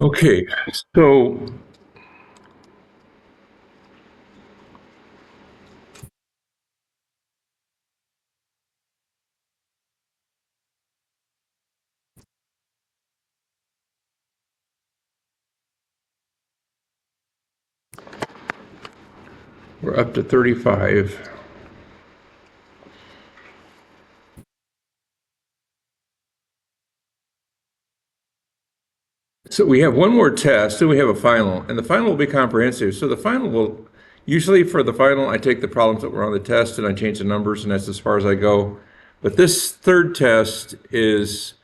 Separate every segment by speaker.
Speaker 1: Okay, so we're up to 35. So we have one more test, and we have a final, and the final will be comprehensive. So the final will, usually for the final, I take the problems that were on the test and I change the numbers, and that's as far as I go. But this third test is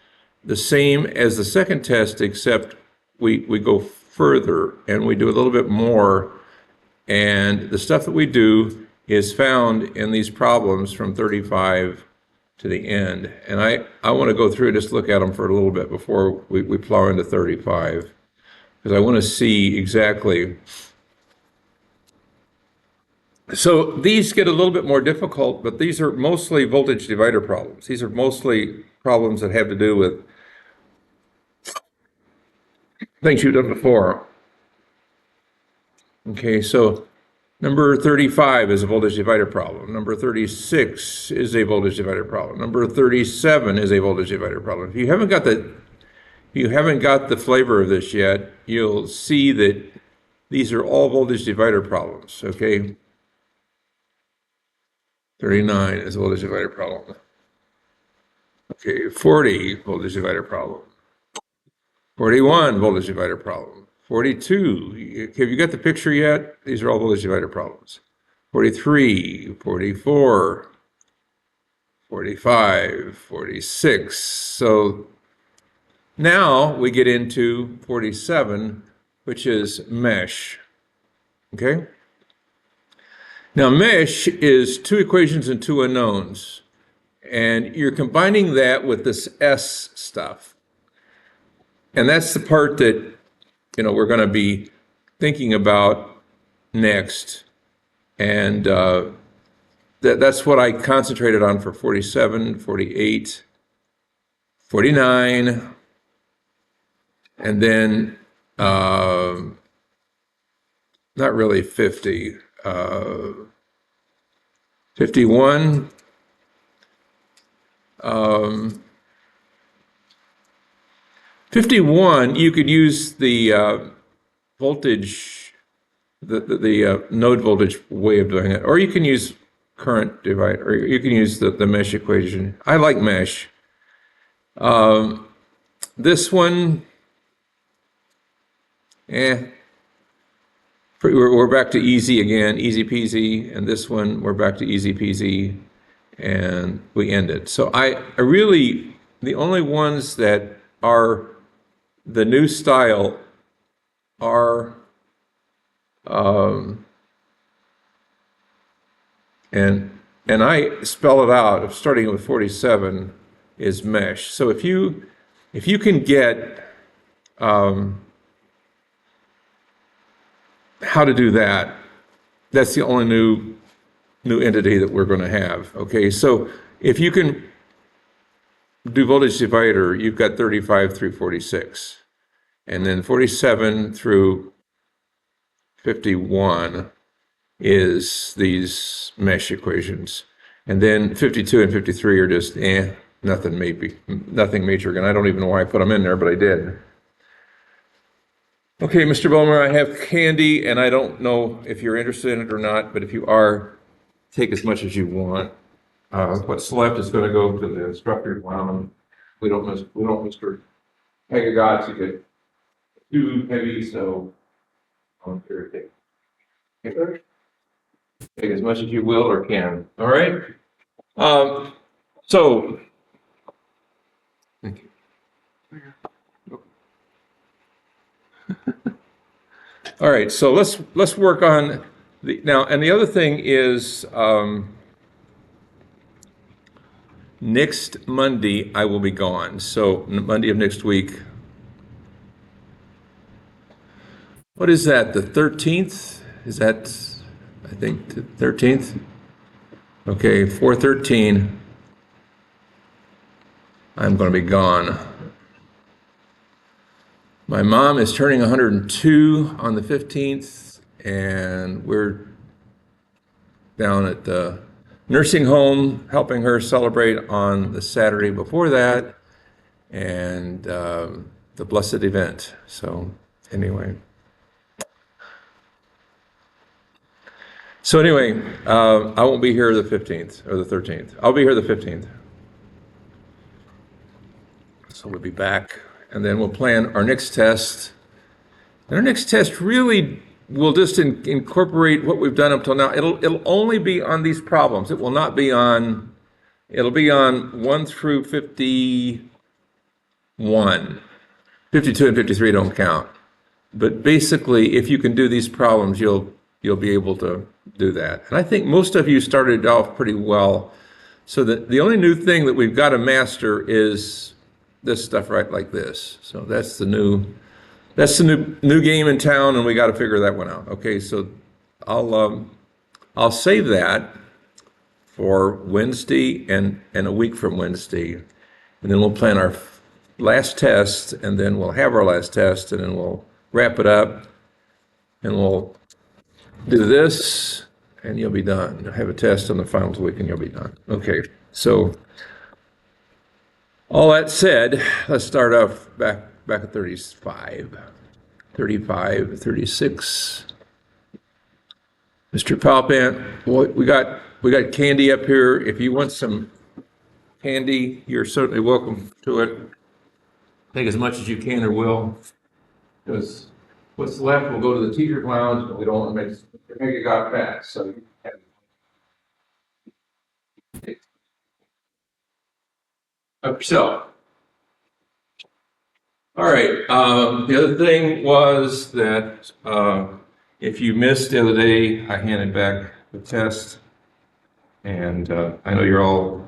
Speaker 1: the same as the second test, except we go further and we do a little bit more. And the stuff that we do is found in these problems from 35 to the end. And I want to go through and just look at them for a little bit before we plow into 35, because I want to see exactly. So these get a little bit more difficult, but these are mostly voltage divider problems. These are mostly problems that have to do with things you've done before. Okay, so number 35 is a voltage divider problem. Number 36 is a voltage divider problem. Number 37 is a voltage divider problem. If you haven't got the flavor of this yet, you'll see that these are all voltage divider problems, okay? 39 is a voltage divider problem. Okay, 40 voltage divider problem. 41 voltage divider problem. 42, have you got the picture yet? These are all voltage divider problems. 43, 44, 45, 46. So now we get into 47, which is mesh. Okay? Now, mesh is two equations and two unknowns. And you're combining that with this S stuff. And that's the part that, we're going to be thinking about next. And that's what I concentrated on for 47, 48, 49, and then not really 50, 51, 51, you could use the voltage, the node voltage way of doing it, or you can use current divide, or you can use the mesh equation. I like mesh. This one, we're back to easy again, easy peasy, and this one we're back to easy peasy, and we end it. So I really, the only ones that are the new style are, and I spell it out, starting with 47 is mesh. So if you can get how to do that, that's the only new entity that we're going to have. Okay, so if you can do voltage divider, you've got 35 through 46, and then 47 through 51 is these mesh equations, and then 52 and 53 are just nothing major. And I don't even know why I put them in there, but I did. Okay, Mr. Bowmer, I have candy, and I don't know if you're interested in it or not, but if you are, take as much as you want. What's left is going to go to the instructor's lounge. We don't, Mr. Pegagotz, to get too heavy, so I'm here to take as much as you will or can. All right. So, thank you. All right. So let's work on the now. And the other thing is, next Monday I will be gone. So Monday of next week. What is that? The 13th? Is that? I think the 13th. Okay, 4/13. I'm going to be gone. My mom is turning 102 on the 15th, and we're down at the nursing home helping her celebrate on the Saturday before that, and the blessed event. So anyway. I won't be here the 15th or the 13th. I'll be here the 15th. So we'll be back, and then we'll plan our next test. And our next test really will just incorporate what we've done up till now. It'll only be on these problems. It will not be on. It'll be on 1 through 51. 52 and 53 don't count. But basically, if you can do these problems, you'll be able to do that. And I think most of you started off pretty well. So the only new thing that we've got to master is this stuff right like this. So that's the new game in town, and we got to figure that one out. Okay, so I'll save that for Wednesday and a week from Wednesday, and then we'll plan our last test, and then we'll have our last test, and then we'll wrap it up, and we'll do this, and you'll be done. You'll have a test on the finals week, and you'll be done. Okay, so all that said, let's start off back at 35, 36. Mr. Palpant, we got candy up here. If you want some candy, you're certainly welcome to it. Take as much as you can or will, because what's left will go to the teacher's lounge, but we don't want to make it got fat. So help yourself. All right. The other thing was that if you missed the other day, I handed back the test, and I know you're all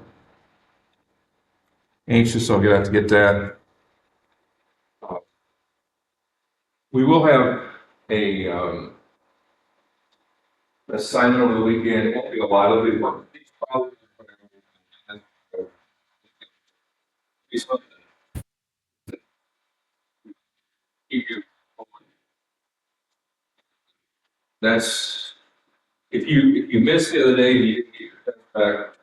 Speaker 1: anxious, so I'll have to get that. We will have a assignment over the weekend. It won't be a lot of it. That's if you missed the other day, you didn't get your test back.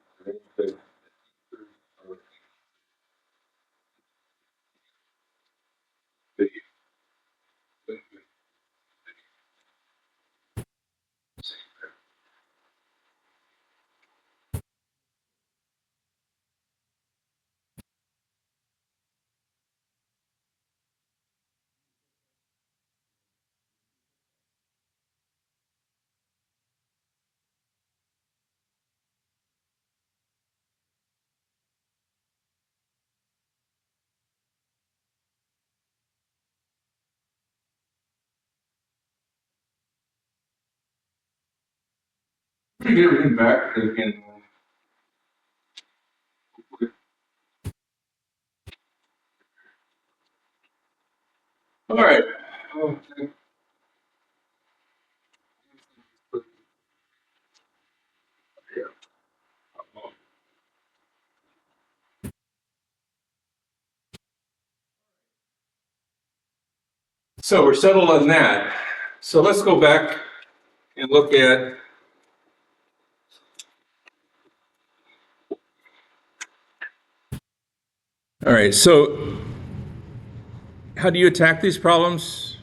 Speaker 1: To get everything back again. All right. So we're settled on that. So let's go back and look at all right, so how do you attack these problems?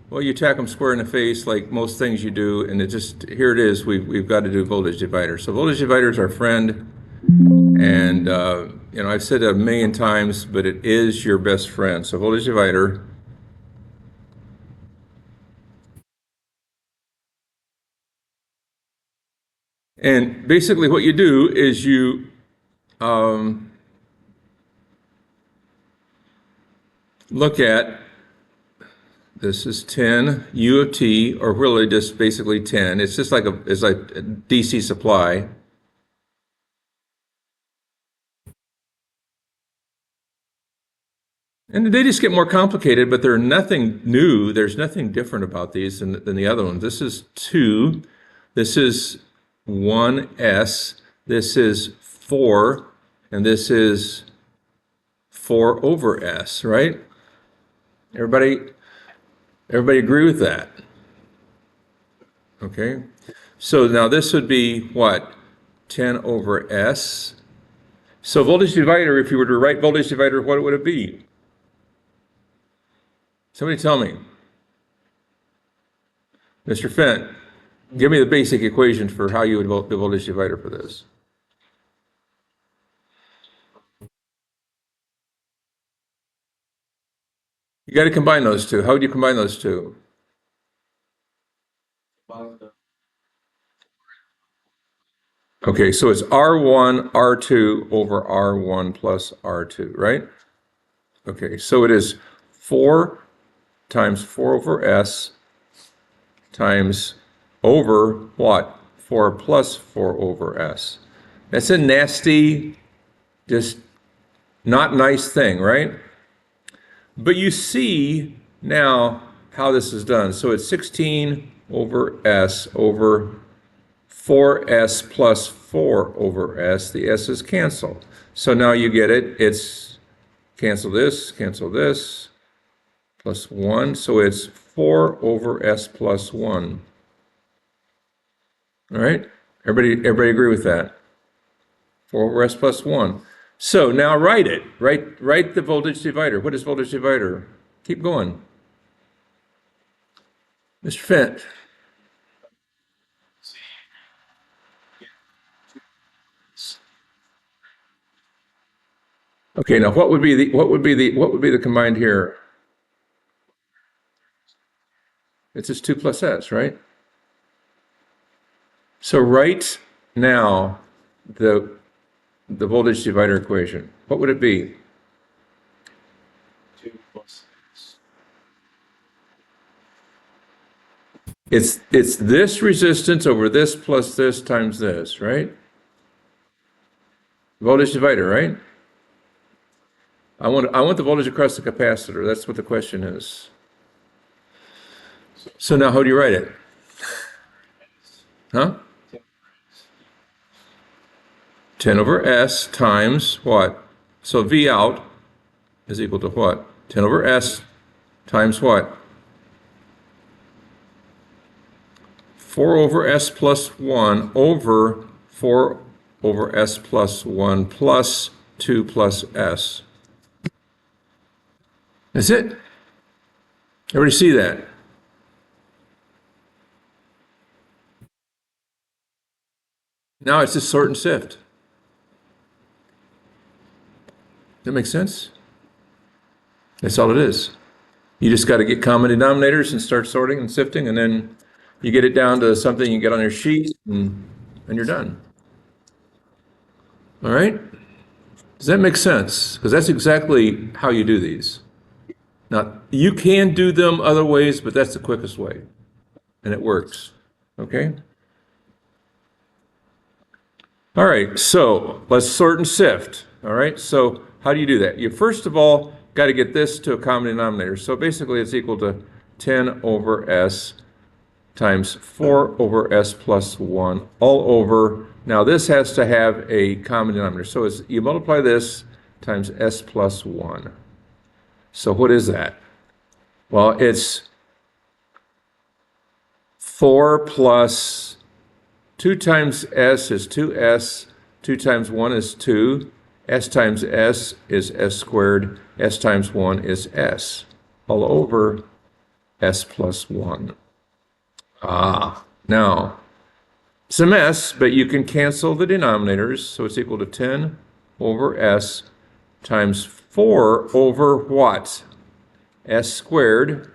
Speaker 1: Well, you attack them square in the face like most things you do, and here it is, we've got to do voltage divider. So voltage divider is our friend, and I've said it a million times, but it is your best friend. So voltage divider. And basically what you do is you look at, this is 10 U of t, or really just basically 10. It's just like a DC supply. And they just get more complicated, but they're nothing new. There's nothing different about these than the other ones. This is 2. This is 1s. This is 4. And this is 4 over s, right? Everybody agree with that? Okay. So now this would be what? 10 over S. So voltage divider, if you were to write voltage divider, what would it be? Somebody tell me. Mr. Fent, give me the basic equation for how you would vote the voltage divider for this. You got to combine those two. How would you combine those two? Okay, so it's R1, R2 over R1 plus R2, right? Okay, so it is 4 times 4 over S times over what? 4 plus 4 over S. That's a nasty, just not nice thing, right? But you see now how this is done. So it's 16 over S over 4S plus 4 over S. The S's cancel. So now you get it. It's cancel this, plus 1. So it's 4 over S plus 1. All right? Everybody agree with that? 4 over S plus 1. So now write it. Write the voltage divider. What is voltage divider? Keep going. Mr. Fent. Okay, now what would be the combined here? It's just 2 plus S, right? So write now the voltage divider equation. What would it be?
Speaker 2: 2 plus S.
Speaker 1: It's this resistance over this plus this times this, right? Voltage divider, right? I want the voltage across the capacitor. That's what the question is. So now how do you write it? Huh? 10 over S times what? So V out is equal to what? 10 over S times what? 4 over S plus 1 over 4 over S plus 1 plus 2 plus S. That's it. Everybody see that? Now it's just sort and sift. That makes sense? That's all it is. You just got to get common denominators and start sorting and sifting, and then you get it down to something you get on your sheet, and you're done. All right? Does that make sense? Because that's exactly how you do these. Now, you can do them other ways, but that's the quickest way, and it works. Okay? All right, so let's sort and sift. All right, so how do you do that? You first of all got to get this to a common denominator. So basically it's equal to 10 over S times 4 over S plus 1 all over. Now this has to have a common denominator. So it's, you multiply this times S plus 1. So what is that? Well, it's 4 plus 2 times S is 2S, 2 times 1 is 2, S times S is S squared, S times 1 is S, all over S plus 1. Now, it's a mess, but you can cancel the denominators, so it's equal to 10 over S times 4 over what? S squared,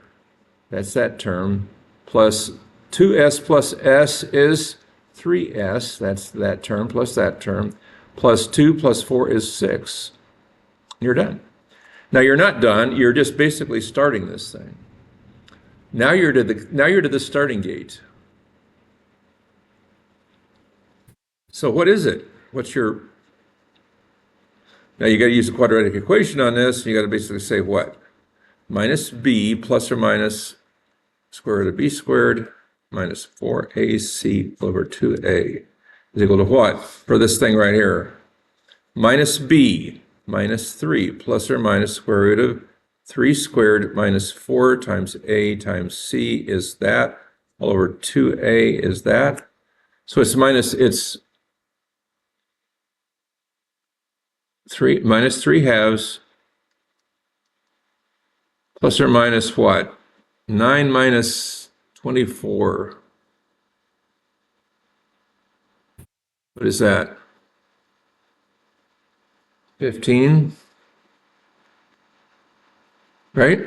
Speaker 1: that's that term, plus 2S plus S is 3S, that's that term, plus that term, plus 2 plus 4 is 6. You're done. Now you're not done, you're just basically starting this thing. Now you're to the starting gate. So what is it? What's your... Now you got to use the quadratic equation on this, you got to basically say what? Minus b plus or minus square root of b squared minus 4ac over 2a is equal to what for this thing right here? Minus b minus 3 plus or minus square root of 3 squared minus 4 times a times c is that, all over 2a is that. So it's 3 minus 3 halves plus or minus what? 9 minus 24. What is that? 15, right?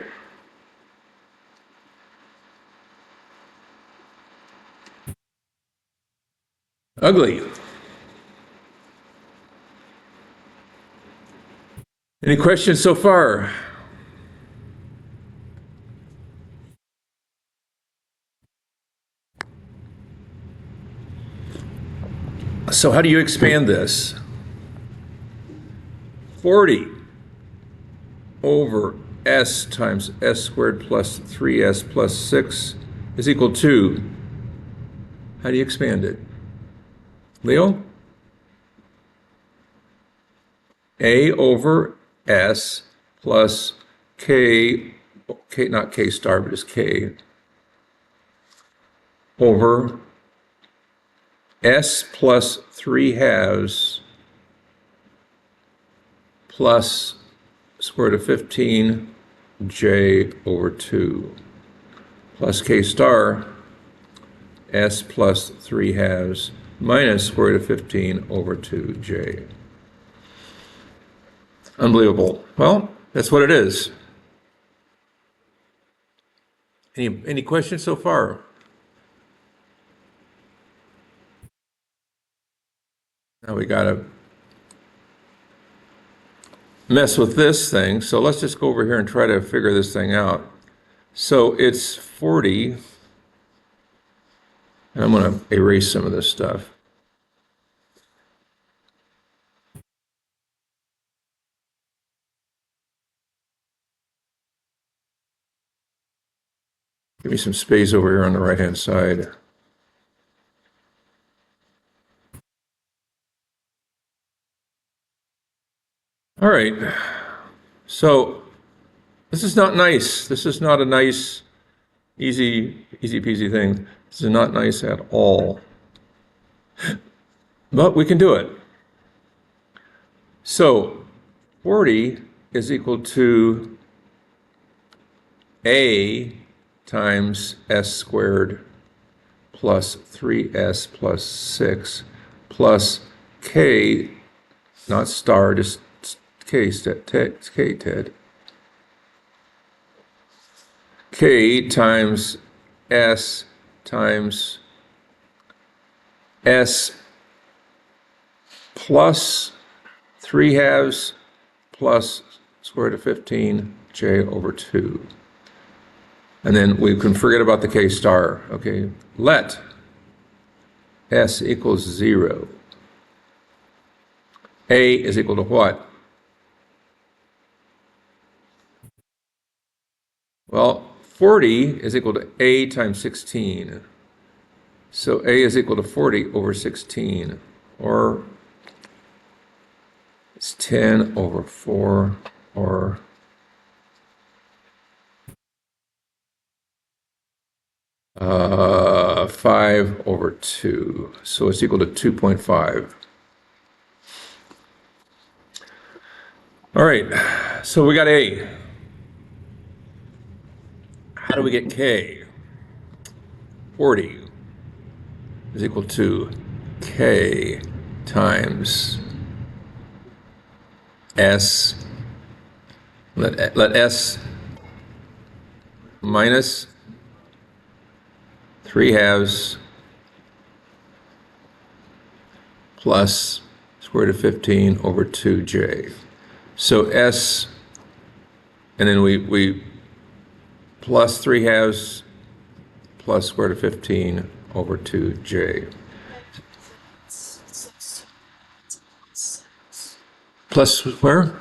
Speaker 1: Ugly. Any questions so far? So how do you expand this? 40 over s times s squared plus 3s plus 6 is equal to, how do you expand it? Leo? A over s plus k, not k star, but just k, over s plus 3 halves plus square root of 15 j over 2 plus k star s plus 3 halves minus square root of 15 over 2j. Unbelievable. Well, that's what it is. Any questions so far? Now we gotta mess with this thing. So let's just go over here and try to figure this thing out. So it's 40, and I'm gonna erase some of this stuff. Give me some space over here on the right-hand side. All right, so this is not nice. This is not a nice, easy peasy thing. This is not nice at all. But we can do it. So 40 is equal to a times s squared plus 3s plus 6 plus k, not star, just k, Ted. K times s plus 3 halves plus square root of 15 j over 2. And then we can forget about the k star. Okay, let s equals 0. A is equal to what? Well, 40 is equal to a times 16. So a is equal to 40 over 16, or it's 10 over 4, or uh, 5 over 2. So it's equal to 2.5. All right, so we got A. How do we get K? 40 is equal to K times S. Let S minus 3 halves plus square root of 15 over 2j. So S, and then we plus 3 halves plus square root of 15 over 2j. Plus where?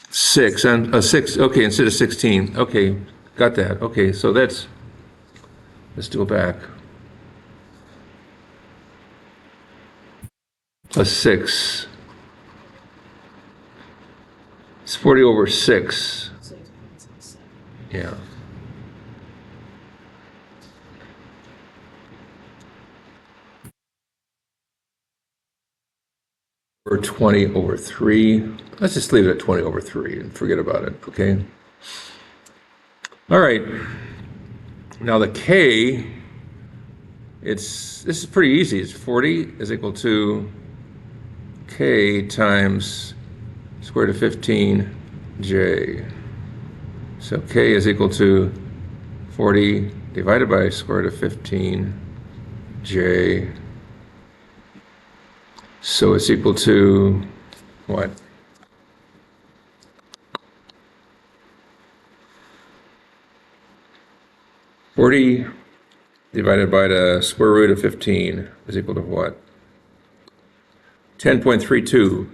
Speaker 1: 6, and 6, okay, instead of 16. Okay, got that. Okay, so let's do it back. Plus 6 It's 40 over 6. Yeah. Or 20 over 3. Let's just leave it at 20 over 3 and forget about it, okay? All right. Now the K, this is pretty easy. It's 40 is equal to K times square root of 15J. So K is equal to 40 divided by square root of 15J. So it's equal to what? Forty divided by the square root of 15 is equal to what? 10.32.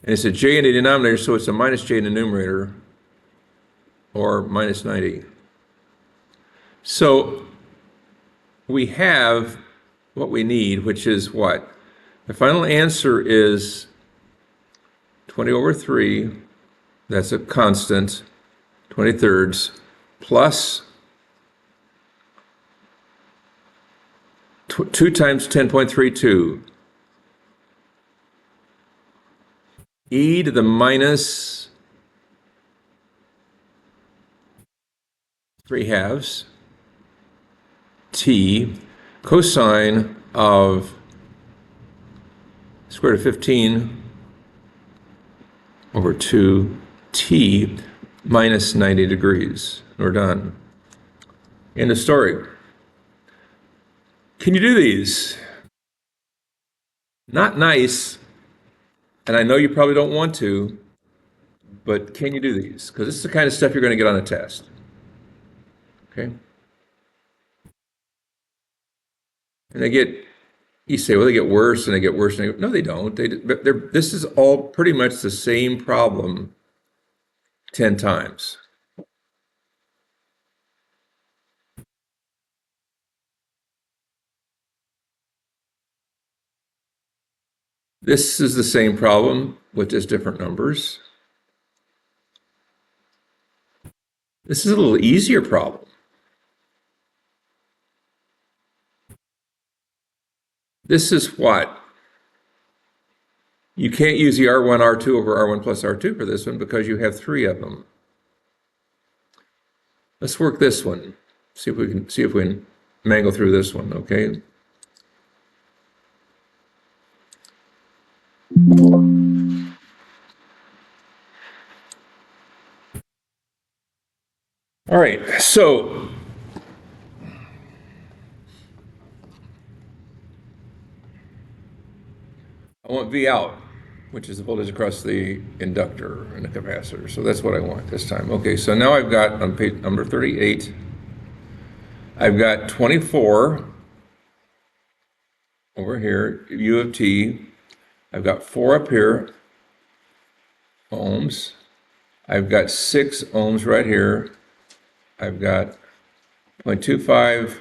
Speaker 1: And it's a j in the denominator, so it's a minus j in the numerator, or minus 90. So we have what we need, which is what? The final answer is 20 over 3, that's a constant, 20/3, plus 2 times 10.32. E to the minus 3/2 t cosine of square root of 15 over 2t minus 90 degrees. We're done. End of story. Can you do these? Not nice, and I know you probably don't want to, but can you do these? Because this is the kind of stuff you're going to get on a test. Okay? And you say, well, they get worse and they get worse. No, they don't. This is all pretty much the same problem 10 times. This is the same problem with just different numbers. This is a little easier problem. This is what? You can't use the R1, R2 over R1 plus R2 for this one because you have 3 of them. Let's work this one. See if we can mangle through this one, okay? All right, so I want V out, which is the voltage across the inductor and the capacitor. So that's what I want this time. Okay, so now I've got on page number 38, I've got 24 over here, U of T. I've got 4 up here, ohms. I've got 6 ohms right here. I've got 0.25,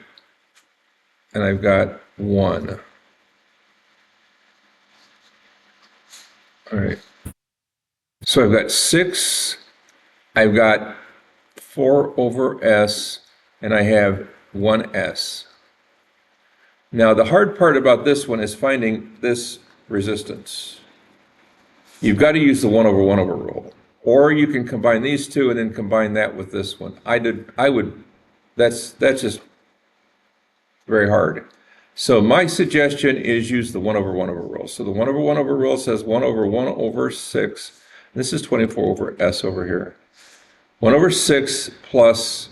Speaker 1: and I've got 1. All right. So I've got 6, I've got 4 over S, and I have 1S. Now, the hard part about this one is finding this resistance. You've got to use the 1 over 1 over rule. Or you can combine these two and then combine that with this one. That's just very hard. So my suggestion is use the 1 over 1 over rule. So the 1 over 1 over rule says 1 over 1 over 6. This is 24 over S over here. 1 over 6 plus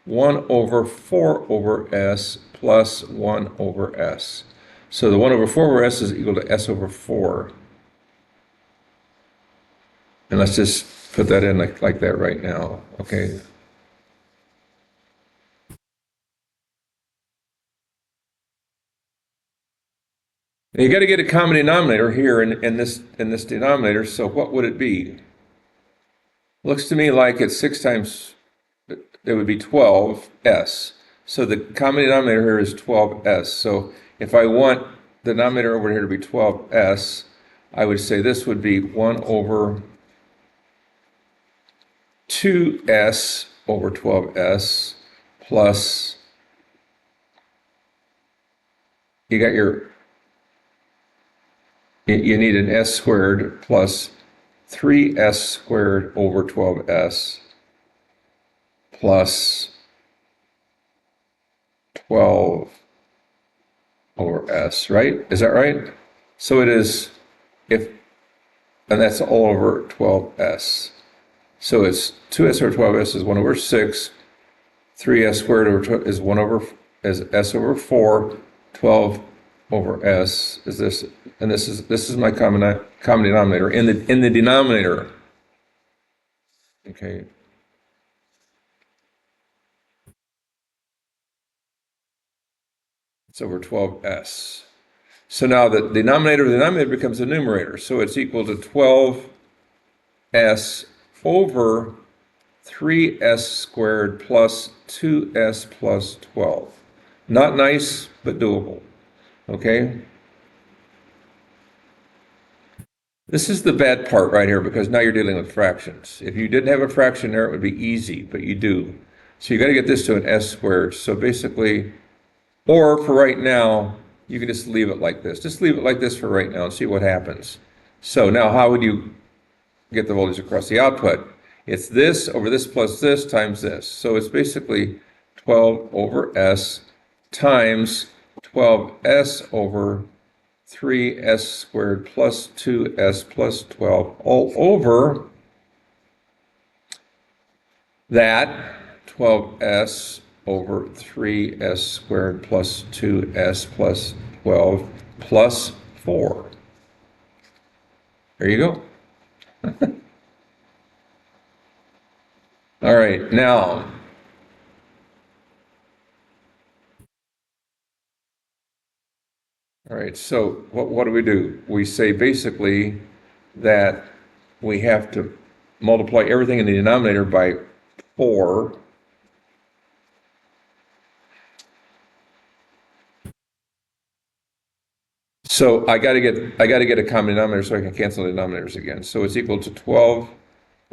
Speaker 1: 1 over 4 over S plus 1 over S. So the 1 over 4 over S is equal to S over 4. And let's just put that in like that right now, okay? Now you got to get a common denominator here in this denominator, so what would it be? Looks to me like it's 6 times, it would be 12s. So the common denominator here is 12s. So if I want the denominator over here to be 12s, I would say this would be 1 over 2s over 12s plus, you got you need an s squared plus 3s squared over 12s plus 12 over s, right? Is that right? So it is, if, and that's all over 12s. So it's 2s over 12s is 1 over 6, 3s squared over 12 is 1 over, is s over 4, 12 over s is this, and this is my common denominator in the denominator. Okay. It's over 12s. So now the denominator becomes the numerator. So it's equal to 12s over 3s squared plus 2s plus 12. Not nice, but doable. Okay? This is the bad part right here because now you're dealing with fractions. If you didn't have a fraction there, it would be easy, but you do. So you got to get this to an s squared. So basically, or for right now, you can just leave it like this. Just leave it like this for right now and see what happens. So now how would you get the voltage across the output? It's this over this plus this times this. So it's basically 12 over s times 12s over 3s squared plus 2s plus 12 all over that 12s over 3s squared plus 2s plus 12 plus 4. There you go. All right, now, all right, so what do? We say basically that we have to multiply everything in the denominator by 4. So I got to get a common denominator so I can cancel the denominators again. So it's equal to 12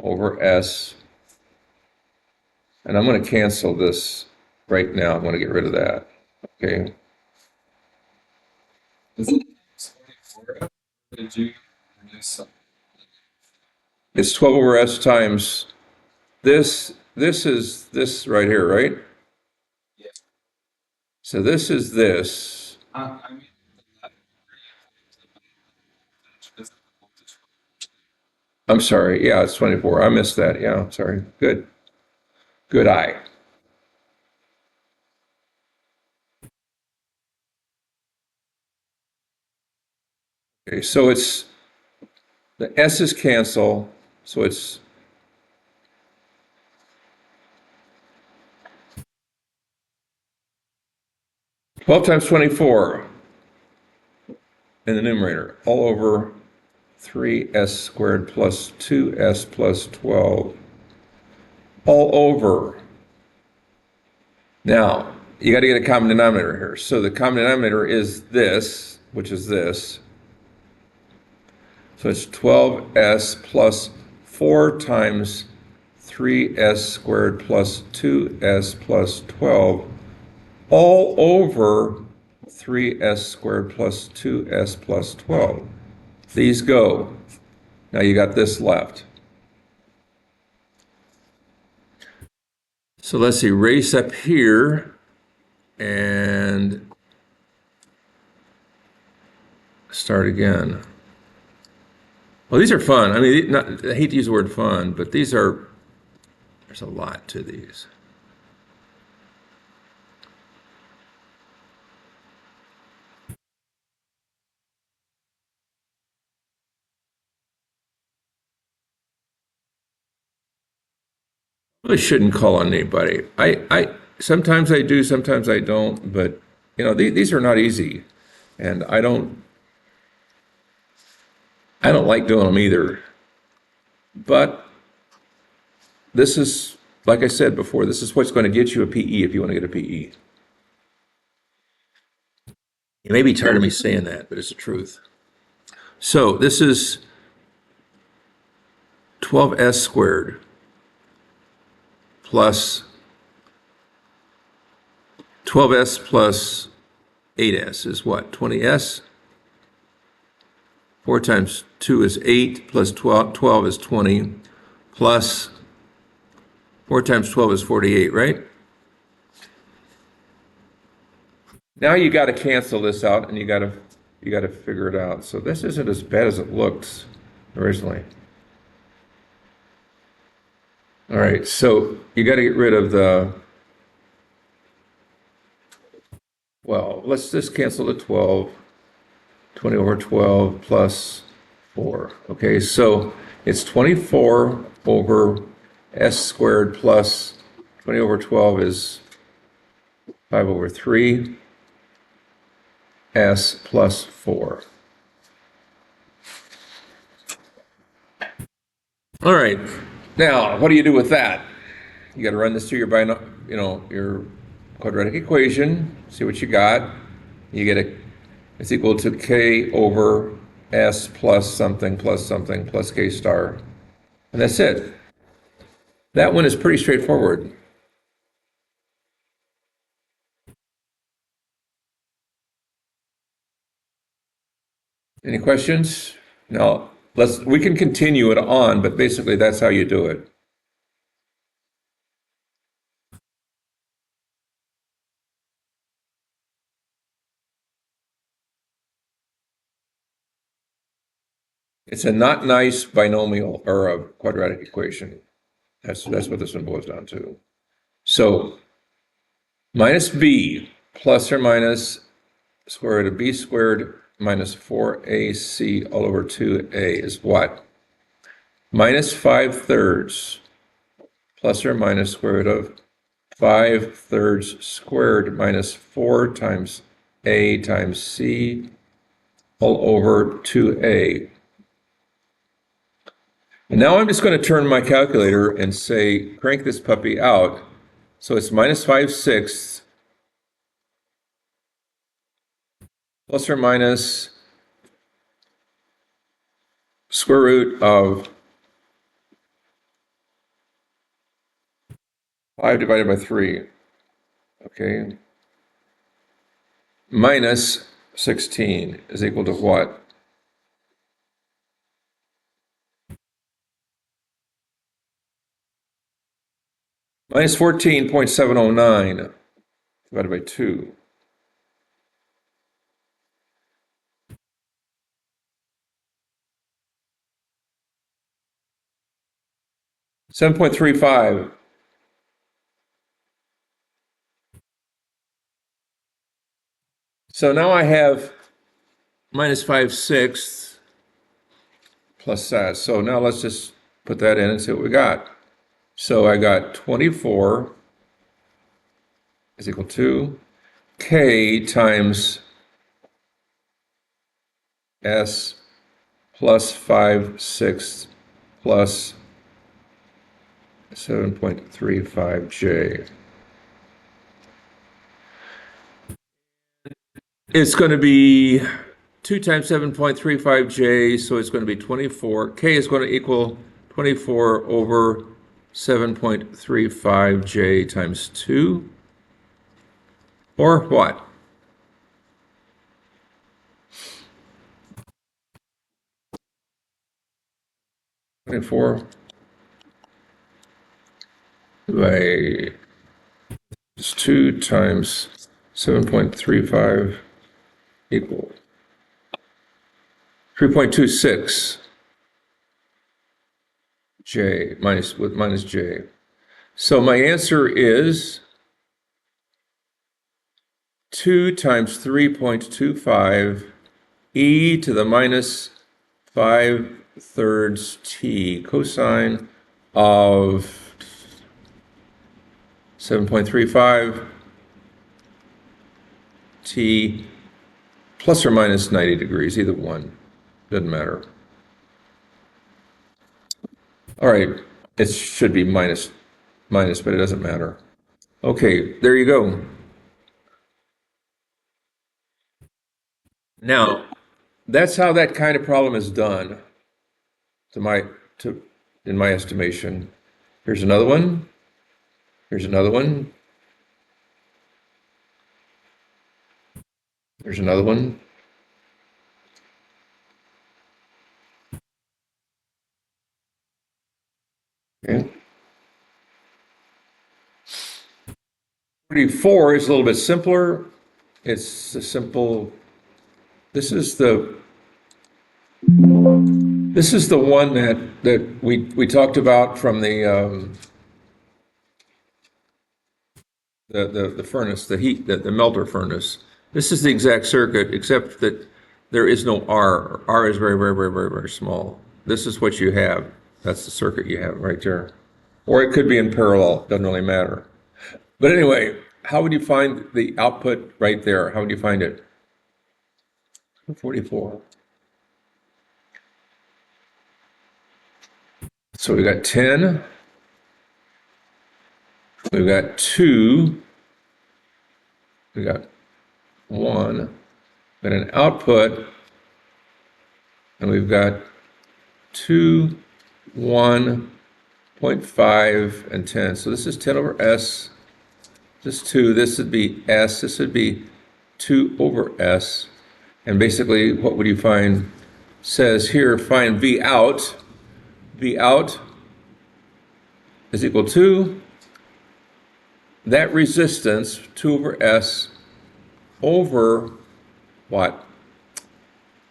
Speaker 1: over s, and I'm going to cancel this right now. I'm going to get rid of that. Okay.
Speaker 2: Did you do some?
Speaker 1: It's 12 over s times this. This is this right here, right?
Speaker 2: Yeah.
Speaker 1: So this is this.
Speaker 2: I mean, that is
Speaker 1: I'm sorry. Yeah, it's 24. I missed that. Yeah, sorry. Good. Good eye. Okay, so it's the s's cancel. So it's 12 times 24 in the numerator, all over 3s squared plus 2s plus 12, all over. Now, you got to get a common denominator here. So the common denominator is this, which is this. So it's 12s plus 4 times 3s squared plus 2s plus 12, all over 3s squared plus 2s plus 12. These go. Now you got this left. So let's erase up here and start again. Well, these are fun. I mean, I hate to use the word fun, but there's a lot to these. Really shouldn't call on anybody. I sometimes I do, sometimes I don't, but these are not easy, and I don't like doing them either. But this is, like I said before, this is what's going to get you a PE if you want to get a PE. You may be tired of me saying that, but it's the truth. So this is 12s squared plus 12s plus 8s is what? 20s? 4 times 2 is 8 plus 12 is 20 plus 4 times 12 is 48, right? Now you got to cancel this out and you got to figure it out. So this isn't as bad as it looked originally. All right, so you got to get rid of well, let's just cancel the 12. 20 over 12 plus 4. Okay, so it's 24 over s squared plus 20 over 12 is 5 over 3 s plus 4. All right, now what do you do with that? You got to run this through your quadratic equation, see what you got. You get it's equal to k over s plus something plus k star. And that's it. That one is pretty straightforward. Any questions? No. We can continue it on, but basically that's how you do it. It's a not nice binomial or a quadratic equation. That's what this one boils down to. So minus b plus or minus square root of b squared minus 4ac all over 2a is what? Minus 5/3 plus or minus square root of 5/3 squared minus 4 times a times c all over 2a. And now I'm just going to turn my calculator and say, crank this puppy out. So it's minus 5/6 plus or minus square root of 5 divided by 3. Okay. Minus 16 is equal to what? Minus 14.709 divided by 2. $7.35. So now I have minus 5/6 plus that. So now let's just put that in and see what we got. So I got 24 is equal to k times s plus 5/6 plus 7.35j. It's going to be 2 times 7.35j, so it's going to be 24. K is going to equal 24 over 7.35j times 2. Or what? Twenty-four by 2 times 7.35 equal 3.26 j minus j. So my answer is 2 times 3.25 e to the minus 5/3 t cosine of 7.35 t plus or minus 90 degrees, either one, doesn't matter. All right, it should be minus, but it doesn't matter. Okay, there you go. Now, that's how that kind of problem is done, to my to in my estimation. Here's another one. Here's another one. Here's another one. Okay. 34 is a little bit simpler. It's a simple. This is the one that we talked about from the furnace, the heat, the melter furnace. This is the exact circuit, except that there is no R. R is very, very, very, very, very small. This is what you have. That's the circuit you have right there. Or it could be in parallel, doesn't really matter. But anyway, how would you find the output right there? How would you find it? 44. So we got 10, we've got 2, we got 1, got an output, and we've got 2, 1.5, and 10. So this is 10 over S. This 2, this would be S, this would be 2 over S. And basically, what would you find? Says here, find V out. V out is equal to that resistance, 2 over S, over what?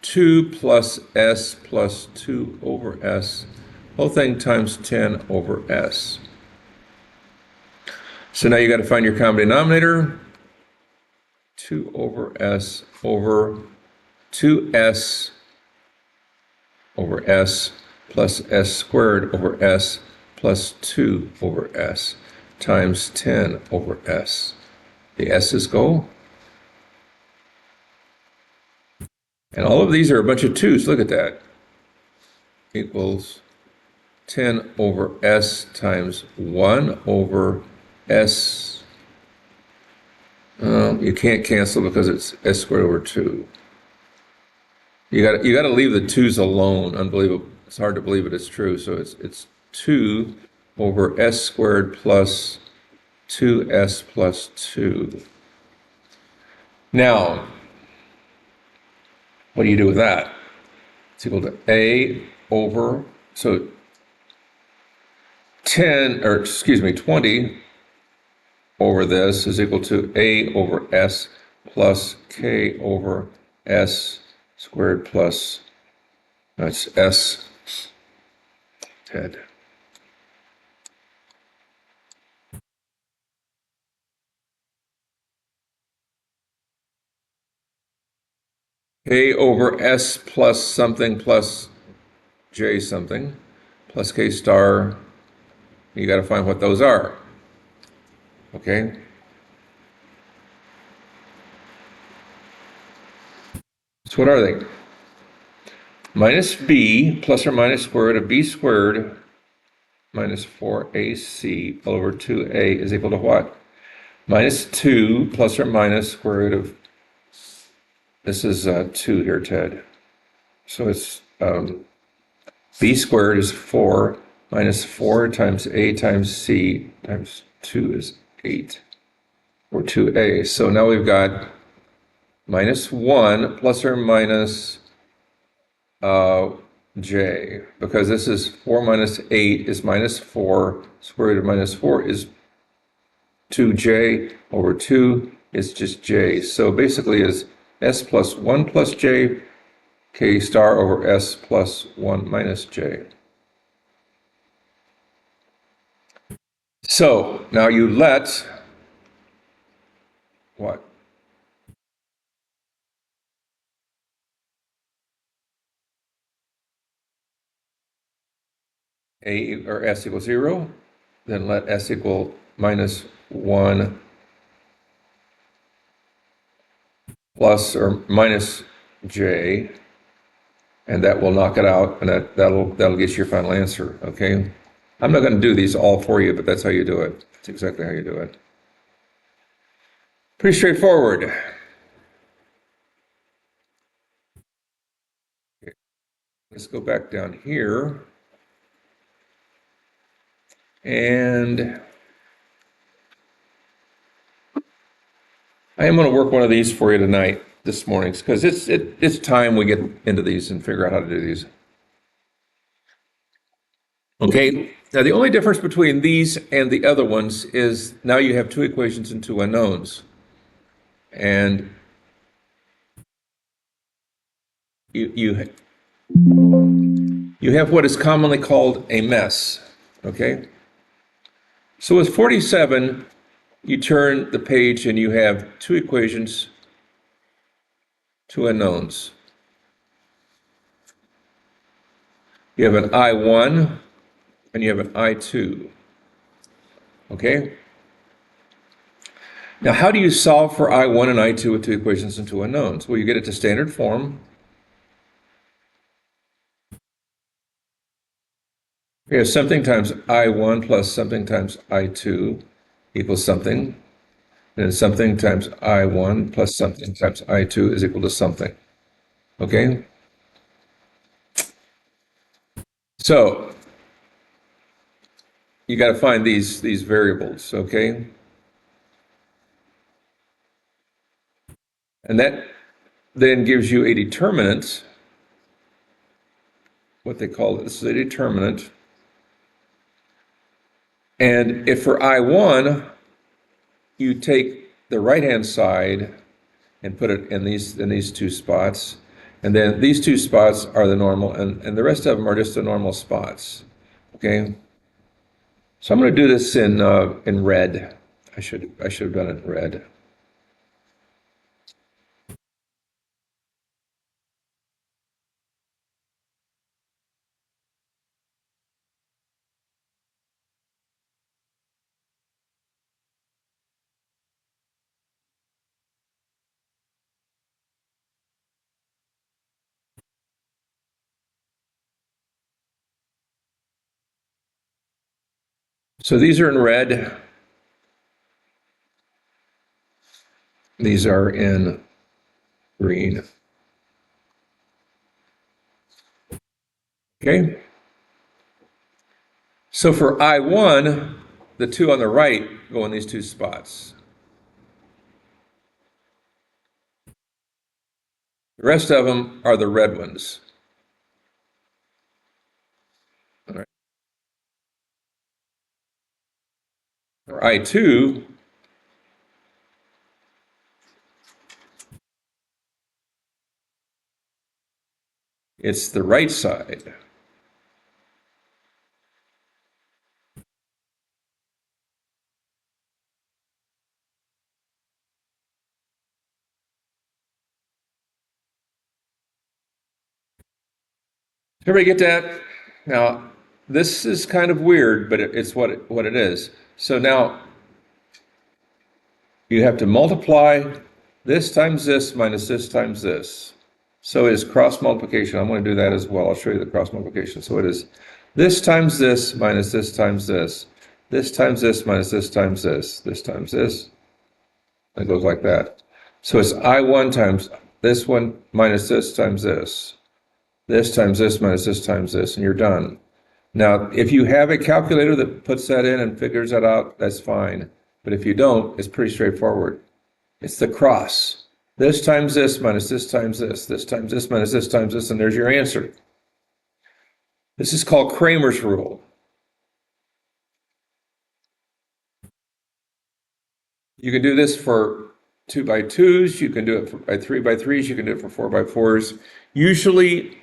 Speaker 1: 2 plus S plus 2 over S, whole thing times 10 over S. So now you got to find your common denominator. 2 over S over 2S over S plus S squared over S plus 2 over S times 10 over S. The S's go. And all of these are a bunch of 2's. Look at that. Equals 10 over S times 1 over S. You can't cancel because it's S squared over 2. You got to leave the 2's alone. Unbelievable. It's hard to believe it is true. So it's 2 over S squared plus 2S plus 2. Now, what do you do with that? It's equal to A over, so 20 over this is equal to A over S plus K over S squared plus, that's S, Ted. K over S plus something plus J something plus K star. You got to find what those are. Okay? So what are they? Minus B plus or minus square root of B squared minus 4AC all over 2A is equal to what? Minus 2 plus or minus square root of, this is 2 here, Ted. So it's B squared is 4 minus 4 times A times C times 2 is 8, or 2A. So now we've got minus 1 plus or minus J, because this is 4 minus 8 is minus 4, square root of minus 4 is 2J over 2 is just J. So basically is S plus 1 plus J, K star over S plus 1 minus J. So now you let what? A or S equals 0, then let S equal minus 1 plus or minus J, and that will knock it out, and that'll get you your final answer, okay? I'm not going to do these all for you, but that's how you do it. That's exactly how you do it. Pretty straightforward. let's go back down here. And I am going to work one of these for you tonight, this morning, because it's time we get into these and figure out how to do these. Okay, now the only difference between these and the other ones is now you have two equations and two unknowns. And you have what is commonly called a mess, okay? So with 47, you turn the page and you have two equations, two unknowns. You have an I1 and you have an I2, okay? Now, how do you solve for I1 and I2 with two equations and two unknowns? Well, you get it to standard form. You have something times I1 plus something times I2 equals something. And something times I1 plus something times I2 is equal to something. Okay? So, you got to find these variables, okay? And that then gives you a determinant, what they call it. This is a determinant. And if for I1, you take the right-hand side and put it in these two spots, and then these two spots are the normal, and the rest of them are just the normal spots. Okay? So I'm going to do this in red. I should have done it in red. So these are in red. These are in green. Okay? So for I1, the two on the right go in these two spots. The rest of them are the red ones. All right. For I2, it's the right side. Everybody get that? Now, this is kind of weird, but it's what it is. So now you have to multiply this times this minus this times this. So it is cross multiplication. I'm going to do that as well. I'll show you the cross multiplication. So it is this times this minus this times this. This times this minus this times this. This times this. It goes like that. So it's I1 times this one minus this times this. This times this minus this times this, and you're done. Now, if you have a calculator that puts that in and figures that out, that's fine. But if you don't, it's pretty straightforward. It's the cross. This times this minus this times this. This times this minus this times this, and there's your answer. This is called Cramer's rule. You can do this for 2x2s. You can do it by 3x3s. You can do it for 4x4s. Usually,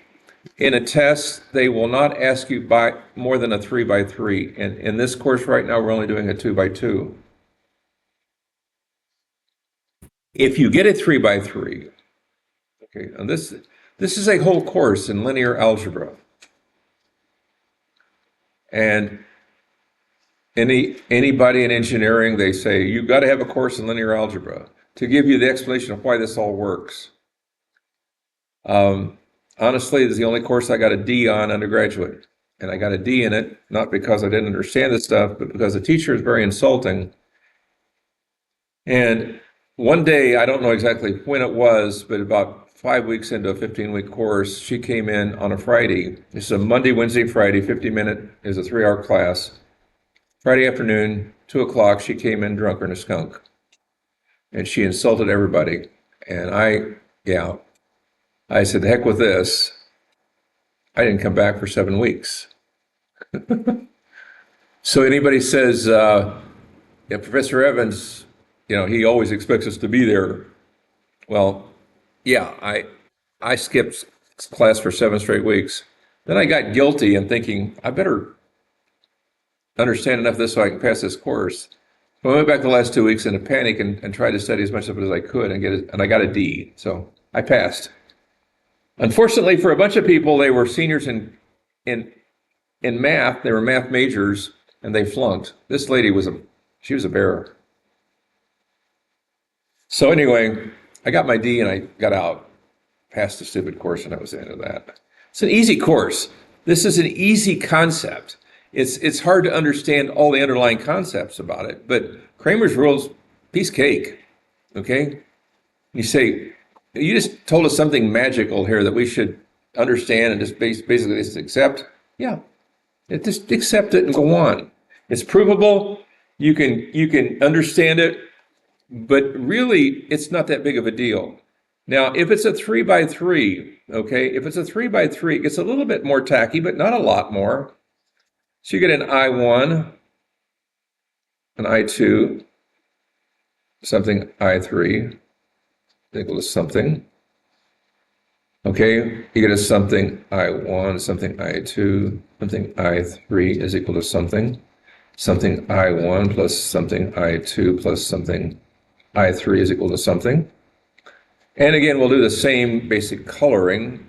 Speaker 1: in a test, they will not ask you by more than a 3x3. And in this course right now, we're only doing a 2x2. If you get a 3x3, okay, and this is a whole course in linear algebra. And anybody in engineering, they say, you've got to have a course in linear algebra to give you the explanation of why this all works. Honestly, this is the only course I got a D on undergraduate. And I got a D in it, not because I didn't understand this stuff, but because the teacher is very insulting. And one day, I don't know exactly when it was, but about 5 weeks into a 15-week course. She came in on a Friday. This is a Monday, Wednesday, Friday, 50-minute is a 3-hour class. Friday afternoon, 2 o'clock, she came in drunk and a skunk. And she insulted everybody. And I said, the heck with this. I didn't come back for 7 weeks. So anybody says, Professor Evans, he always expects us to be there. Well, yeah, I skipped class for 7 straight weeks. Then I got guilty and thinking, I better understand enough of this so I can pass this course. So I went back the last 2 weeks in a panic and tried to study as much of it as I could and and I got a D. So I passed. Unfortunately, for a bunch of people, they were seniors in math. They were math majors, and they flunked. This lady she was a bear. So anyway, I got my D and I got out, passed the stupid course, and that was the end of that. It's an easy course. This is an easy concept. It's hard to understand all the underlying concepts about it, but Kramer's rules, piece of cake. Okay? You say, you just told us something magical here that we should understand and just basically just accept. Yeah, just accept it and go on. It's provable. You can understand it, but really, it's not that big of a deal. Now, if it's a 3x3, okay, if it's a 3x3, it gets a little bit more tacky, but not a lot more. So you get an I1, an I2, something I3, equal to something. Okay, you get a something I1, something I2, something I3 is equal to something. Something I1 plus something I2 plus something I3 is equal to something. And again, we'll do the same basic coloring.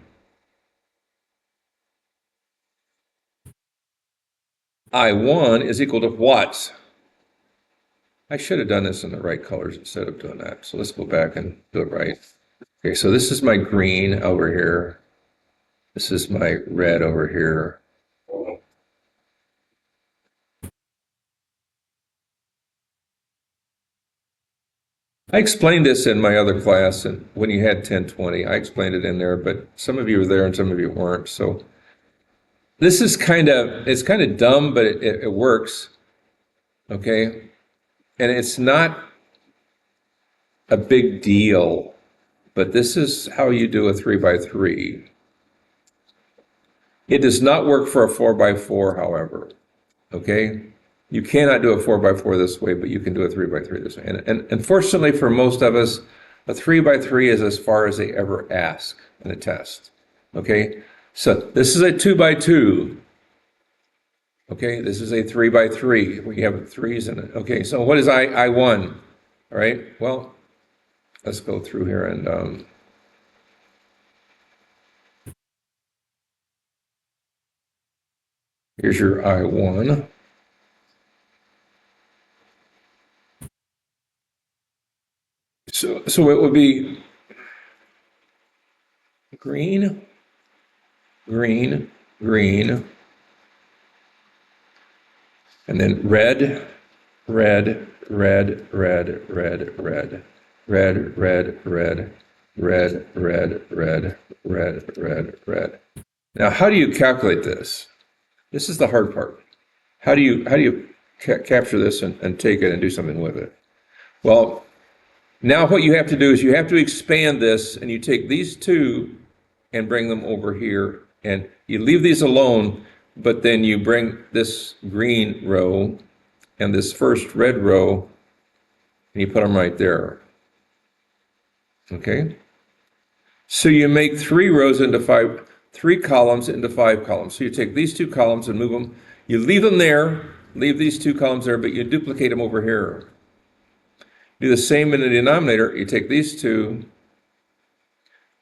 Speaker 1: I1 is equal to what? I should have done this in the right colors instead of doing that. So let's go back and do it right. Okay, so this is my green over here. This is my red over here. I explained this in my other class, and when you had 1020, I explained it in there, but some of you were there and some of you weren't. So this is it's kind of dumb, but it works. Okay, and it's not a big deal, but this is how you do a 3x3. It does not work for a 4x4, however. Okay, you cannot do a 4x4 this way, but you can do a 3x3 this way. And unfortunately for most of us, a 3x3 is as far as they ever ask in a test. Okay, so this is a 2x2. Okay, this is a 3x3. We have threes in it. Okay, so what is I1? All right, well, let's go through here and here's your I1. So it would be green, green, green, and then red, red, red, red, red, red, red, red, red, red, red, red, red, red, red. Now, how do you calculate this? This is the hard part. How do you capture this and take it and do something with it? Well, now what you have to do is you have to expand this, and you take these two and bring them over here, and you leave these alone, but then you bring this green row and this first red row, and you put them right there. Okay? So you make 3 rows into 3 columns into 5 columns. So you take these 2 columns and move them. You leave them there, leave these 2 columns there, but you duplicate them over here. Do the same in the denominator. You take these 2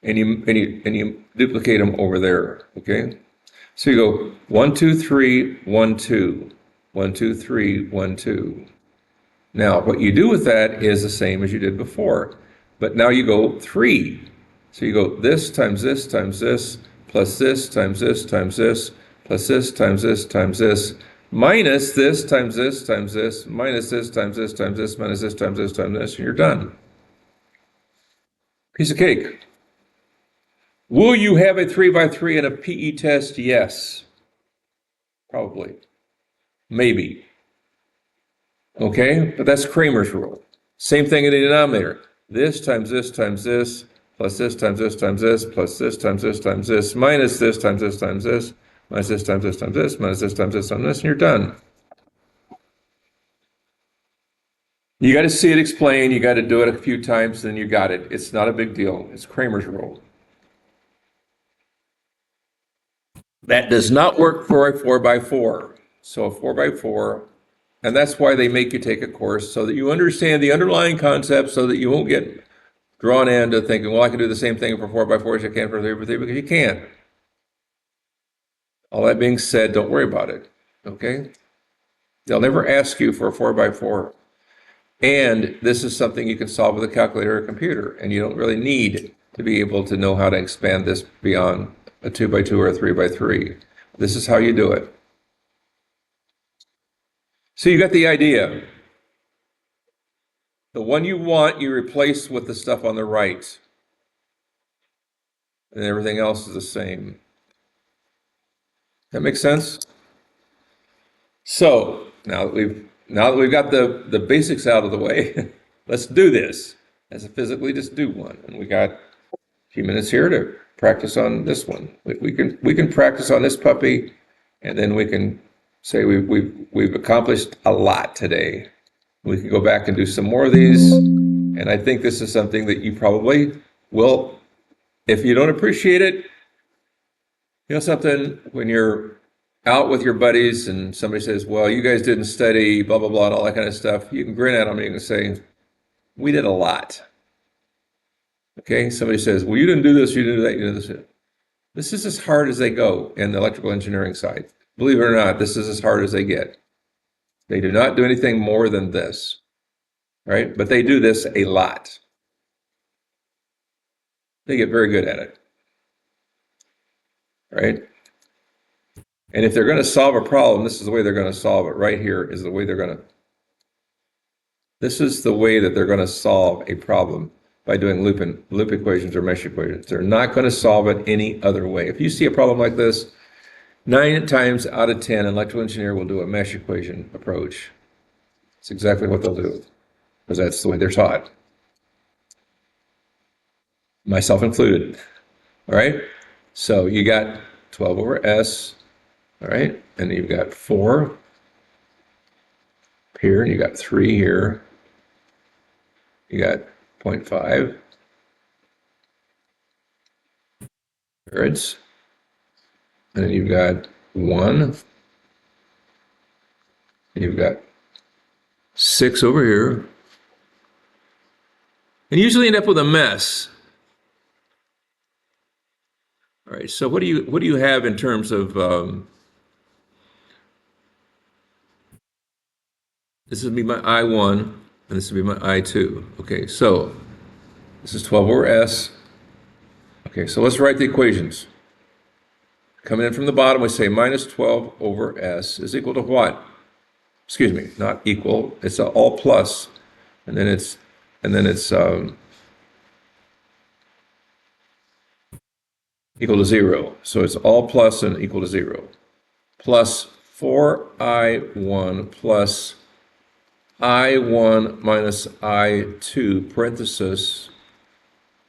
Speaker 1: and you duplicate them over there. Okay? So you go 1, 2, 3, 1, 2, 1, 2, 3, 1, 2. Now, what you do with that is the same as you did before, but now you go 3. So you go this times this times this, plus this times this times this, plus this times this times this, minus this times this times this, minus this times this times this, minus this times this times this, and you're done. Piece of cake. Will you have a 3x3 in a PE test? Yes. Probably. Maybe. Okay? But that's Kramer's rule. Same thing in the denominator. This times this times this, plus this times this times this, plus this times this times this, minus this times this times this, minus this times this times this, minus this times this times this, and you're done. You got to see it explained. You got to do it a few times, then you got it. It's not a big deal. It's Kramer's rule. That does not work for a 4x4. So a 4x4, and that's why they make you take a course so that you understand the underlying concepts so that you won't get drawn into thinking, well, I can do the same thing for 4x4 as I can for 3x3 because you can't. All that being said, don't worry about it. Okay? They'll never ask you for a 4x4. And this is something you can solve with a calculator or a computer, and you don't really need to be able to know how to expand this beyond a 2x2 or a 3x3. This is how you do it. So you got the idea. The one you want, you replace with the stuff on the right. And everything else is the same. That makes sense? So now that we've got the basics out of the way, let's do this as a physically just do one. And we got a few minutes here to practice on this one. We can practice on this puppy, and then we can say we've accomplished a lot today. We can go back and do some more of these. And I think this is something that you probably will, if you don't appreciate it, you know something, when you're out with your buddies and somebody says, well, you guys didn't study, blah, blah, blah, and all that kind of stuff, you can grin at them and you can say, we did a lot. Okay, somebody says, well, you didn't do this, you didn't do that, you didn't do this. This is as hard as they go in the electrical engineering side. Believe it or not, this is as hard as they get. They do not do anything more than this, right? But they do this a lot. They get very good at it, right? And if they're going to solve a problem, this is the way they're going to solve it. Right here is the way they're going to. This is the way that they're going to solve a problem by doing loop equations or mesh equations. They're not going to solve it any other way. If you see a problem like this, 9 times out of 10, an electrical engineer will do a mesh equation approach. It's exactly what they'll do, because that's the way they're taught, myself included. All right? So you got 12 over S, all right? And you've got 4 here, and you got 3 here. You got 0.5 farads. And then you've got 1. You've got 6 over here. And you usually end up with a mess. All right, so what do you have in terms of this would be my I1 and this would be my I2. Okay, so this is 12 over S. Okay, so let's write the equations. Coming in from the bottom, we say minus 12 over S is equal to what? Excuse me, not equal. It's all plus, and then it's equal to 0. So it's all plus and equal to 0. Plus 4I1 plus I1 minus I2 parenthesis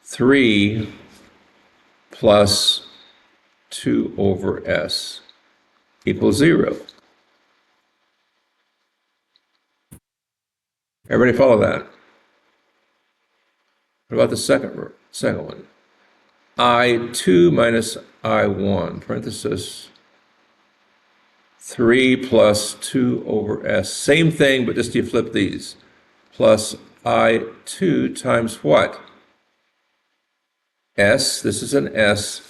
Speaker 1: 3 plus 2 over S equals 0. Everybody follow that? What about the second one? I2 minus I1 parenthesis 3 plus 2 over S. Same thing, but just you flip these. Plus I2 times what? S, this is an S,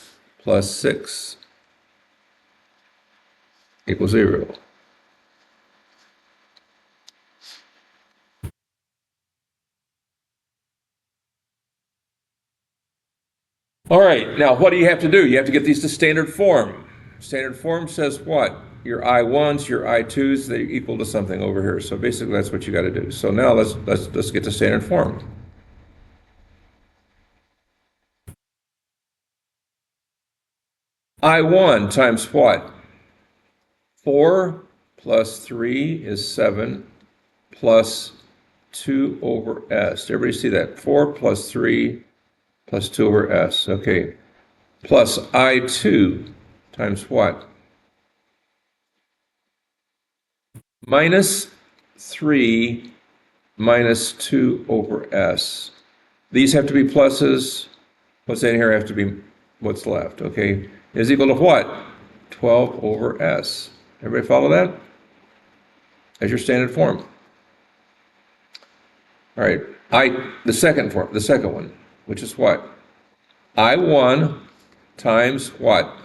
Speaker 1: plus 6 equals 0. All right, now what do you have to do? You have to get these to standard form. Standard form says what? Your I1s, your I2s, they equal to something over here. So basically that's what you got to do. So now let's get to standard form. I1 times what? 4 plus 3 is 7 plus 2 over S. Everybody see that? 4 plus 3 plus 2 over S. Okay. Plus I2 times what? Minus 3 minus 2 over S. These have to be pluses. What's in here have to be what's left, okay? Is equal to what? 12 over S. Everybody follow that? As your standard form. All right, the second one, which is what? I1 times what?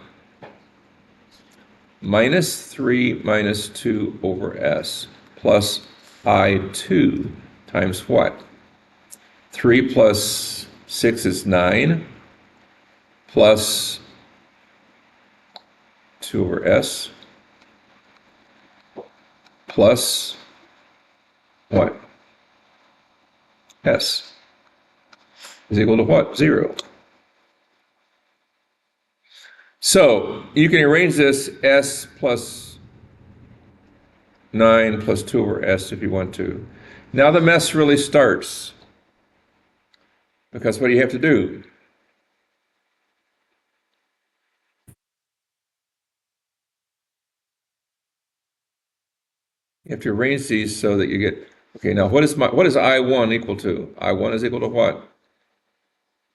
Speaker 1: Minus 3 minus 2 over S plus I2 times what? 3 plus 6 is 9 plus 2 over S plus what? S is equal to what? 0. So you can arrange this S plus 9 plus 2 over S if you want to. Now the mess really starts. Because what do you have to do? You have to arrange these so that you get, okay, now what is I1 equal to? I1 is equal to what?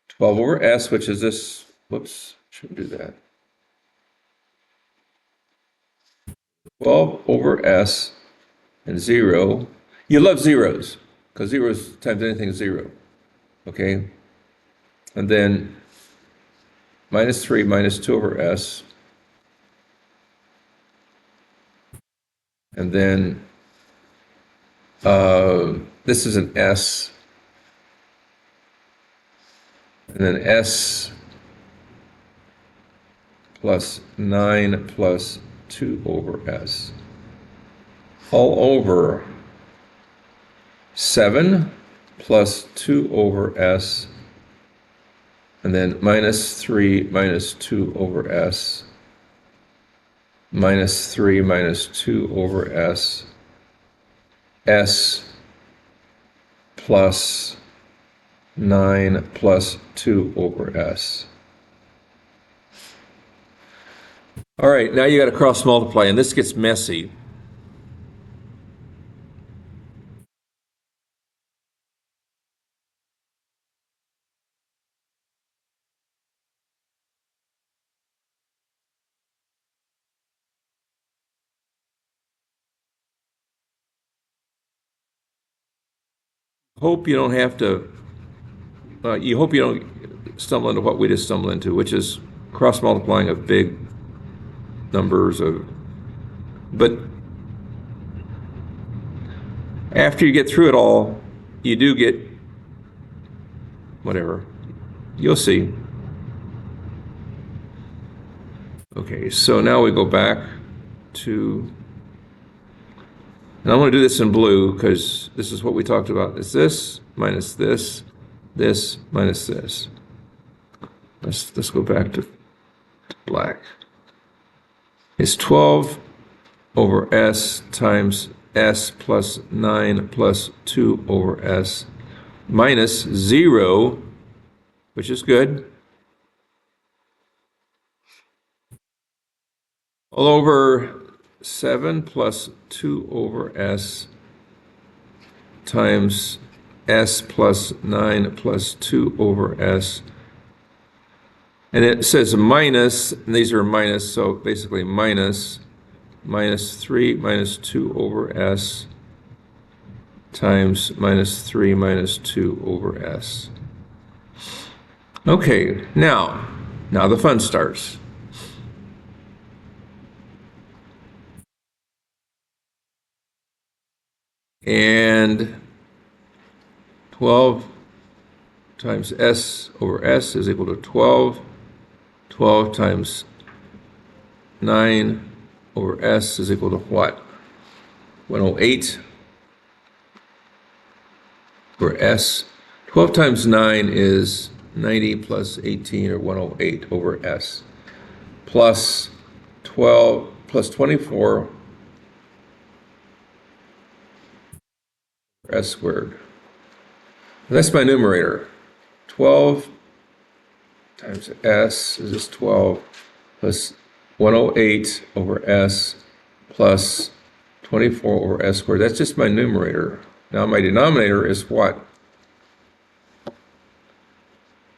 Speaker 1: 12 over S, which is this, whoops, shouldn't do that. 12 over S and 0. You love zeros, because zeros times anything is 0, okay? And then minus 3 minus 2 over S. And then this is an S. And then S plus 9 plus 2 over S. All over 7 plus 2 over S. And then minus 3 minus 2 over S. Minus 3 minus 2 over S. S plus 9 plus 2 over S. All right, now you got to cross multiply, and this gets messy. Hope you don't have to, you hope you don't stumble into what we just stumbled into, which is cross multiplying of big numbers but after you get through it all, you do get whatever. You'll see. Okay, so now we go back to, and I'm going to do this in blue because this is what we talked about. It's this minus this, this minus this. Let's go back to black. It's 12 over S times S plus 9 plus 2 over S minus 0, which is good, all over 7 plus 2 over S times S plus 9 plus 2 over S. And it says minus, and these are minus, so basically minus 3 minus 2 over S times minus 3 minus 2 over S. Okay, now the fun starts. And 12 times S over S is equal to 12. 12 times 9 over S is equal to what? 108 for S. 12 times 9 is 90 plus 18, or 108 over S. plus 12 plus 24 s squared. That's my numerator. 12 times s is just 12 plus 108 over s plus 24 over s squared. That's just my numerator. Now my denominator is what?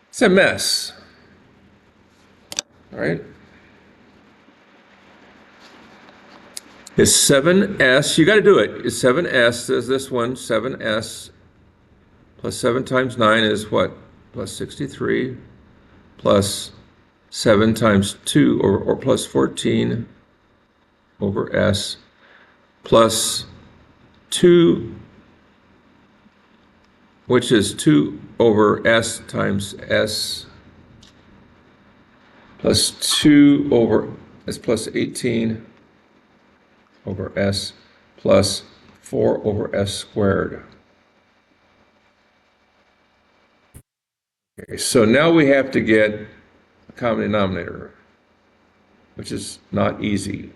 Speaker 1: It's a mess. All right? It's 7s. You got to do it. It's 7s. There's this one, 7s plus 7 times 9 is what? Plus 63 plus 7 times 2 or plus 14 over s plus 2, which is 2 over s times s plus 2 over s plus 18 over s plus 4 over s squared. Okay, so now we have to get a common denominator, which is not easy.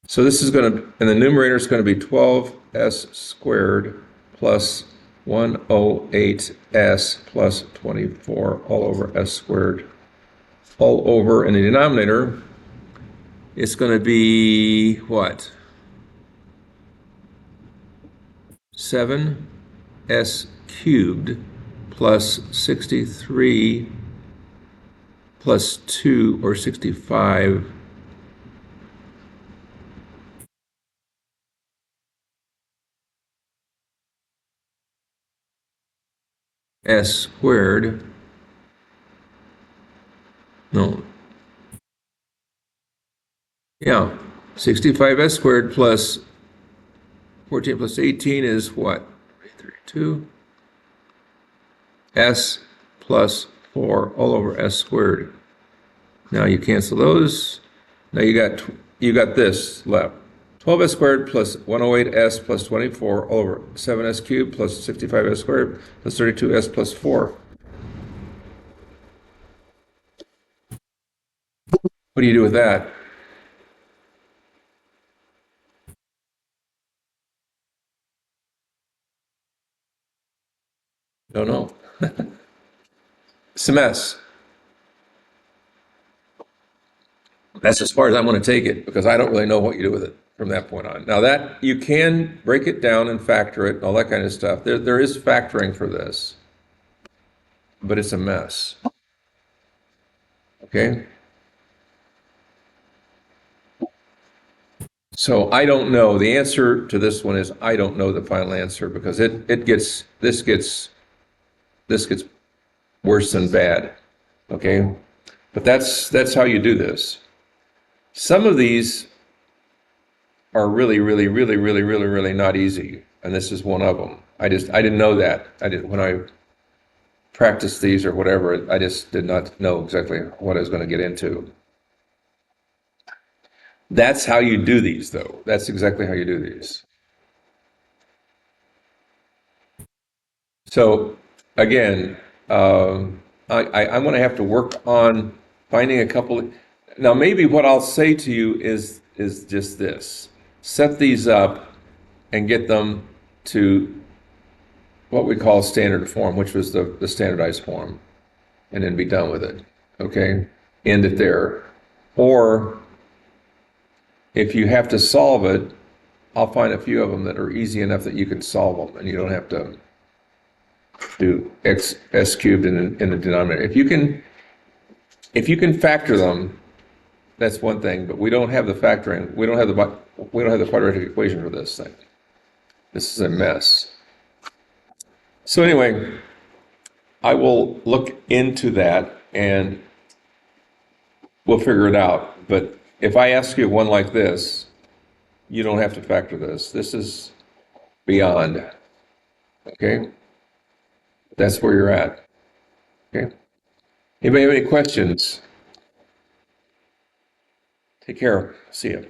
Speaker 1: So this is going to, and the numerator is going to be 12s squared plus 108s plus 24 all over s squared all over, and the denominator is going to be what? 7s cubed plus 63 plus 2 or 65 s squared. No. Yeah. 65s squared plus 14 plus 18 is what? 32. S plus 4 all over s squared. Now you cancel those. Now you got this left. 12s squared plus 108s plus 24 all over 7s cubed plus 65s squared plus 32s plus 4. What do you do with that? Don't know. It's a mess. That's as far as I'm going to take it because I don't really know what you do with it from that point on. Now that you can break it down and factor it and all that kind of stuff. There is factoring for this, but it's a mess. Okay? So I don't know. The answer to this one is I don't know the final answer because this gets worse than bad. Okay? But that's how you do this. Some of these are really not easy, and this is one of them. I didn't know that. I didn't when I practiced these or whatever. I just did not know exactly what I was going to get into. That's how you do these, though. That's exactly how you do these. So again, I'm going to have to work on finding a couple. Now, maybe what I'll say to you is just this: set these up and get them to what we call standard form, which was the standardized form, and then be done with it. Okay, end it there. Or if you have to solve it, I'll find a few of them that are easy enough that you can solve them, and you don't have to do s cubed in the denominator. If you can factor them, that's one thing. But we don't have the factoring. We don't have the quadratic equation for this thing. This is a mess. So anyway, I will look into that and we'll figure it out. But if I ask you one like this, you don't have to factor this. This is beyond. Okay? That's where you're at. Okay? Anybody have any questions? Take care. See you.